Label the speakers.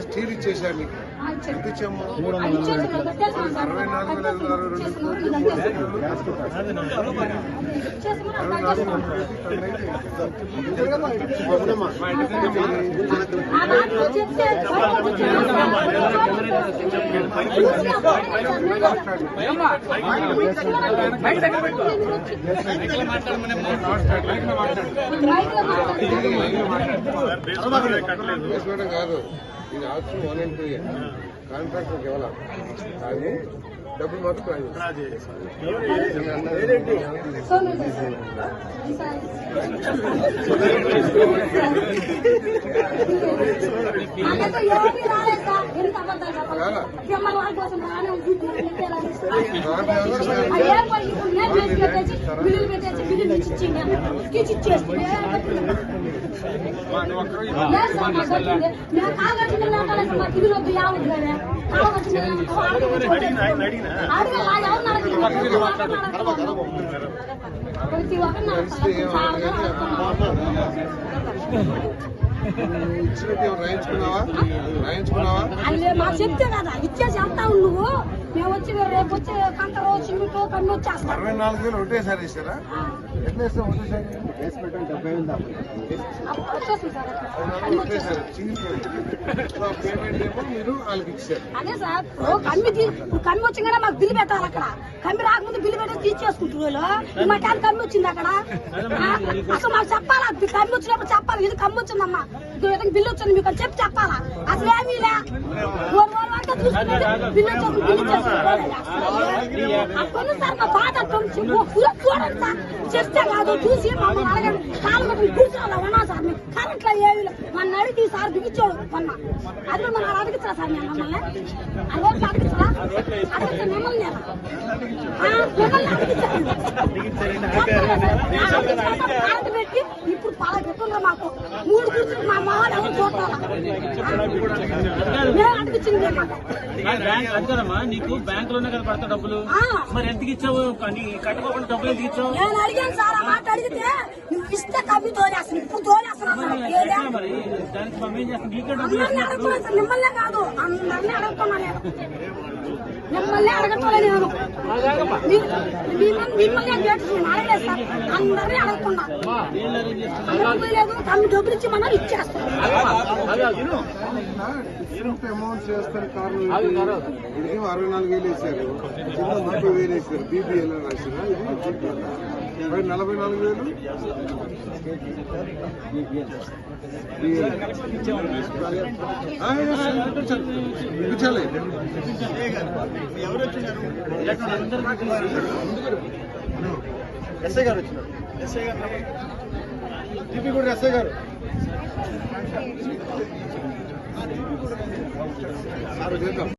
Speaker 1: steel ఇచ్చేసాను నీకు ఎంత ఇచ్చాము 64 కాదు ఇది ఆప్షన్ 1 and 2 కాంట్రాక్టర్ కేవలం కానీ డబ్బులు మాత్రం
Speaker 2: మాకు చెప్తే కదా ఇచ్చేసి వెళ్తావు నువ్వు మేము వచ్చి రేపు వచ్చి కంకర సిమెంట్ కన్ను వచ్చేస్తాం
Speaker 1: 64,000 ఒకటేసారి ఇస్తారా ఎట్లా ఇస్తాం పేమెంట్ ఏమో మీరు వాళ్ళకి ఇచ్చారు
Speaker 2: అదే సార్ కమ్మి వచ్చిందనే మాకు బిల్లు పెట్టాలి అక్కడ కమ్మి రాకముందు బిల్లు పెట్టేసి తీసేసుకుంటున్నారు మా టైం కమ్మి వచ్చింది అక్కడ అసలు మాకు చెప్పాలా కమ్మి వచ్చినప్పుడు చెప్పాలి ఇది కమ్మి వచ్చిందమ్మా బిల్లు వచ్చింది మీకు అని చెప్పి చెప్పాలా అసలు ఏమీ లే బిల్లు అక్కడ సార్ మా బాధ చూడండి సార్ చెప్తే కాదు చూసి మమ్మల్ని అడగండి కాలు కూర్చోవాలా ఉన్నా సార్ మీకు కరెంట్లో ఏమి మన అడిగి సార్ బిగించాడు మొన్న అది మనం అడిగించరా సార్ నేను మమ్మల్ని అది అడిగించరా అడిగితే మిమ్మల్ని కరెంట్ పెట్టి ఇప్పుడు పలా పెట్టున్నారు మాకు 3 కూర్చుని మా మావాడు ఎవరు చూడాలా మేము అడిగించింది
Speaker 3: నీకు బ్యాంక్ లోనే కదా పడతా డబ్బులు మరి ఎందుకు ఇచ్చావు కట్టుకోకుండా డబ్బులు ఎందుకు ఇచ్చావు
Speaker 2: నేను అడిగాను సార్ ఆ మాట అడిగితే నువ్వు ఇస్తే కవి తోలేస్తాను ఇప్పుడు తోలేస్తున్నాను అందరినీ అడుగుతున్నాను సార్ మిమ్మల్నే కాదు అందరినీ అడుగుతున్నా నేను మిమ్మల్ని అడగట్లే నేను మిమ్మల్ని అడగలేదు సార్ అందరినీ అడుగుతున్నా లేదు తమ్మి డబ్బులు ఇచ్చిమన్నా ఇచ్చేస్తాను
Speaker 1: అమౌంట్ చేస్తారు కారణం 64,000 వేసారు 30,000 వేసారు బీపీఎల్ రాసిన ఇది 44,000 ఇప్పించాలి ఎస్ఐ గారు వచ్చినారు ఎస్ఐ గారు టీపీ కూడా ఎస్ఐ గారు సార్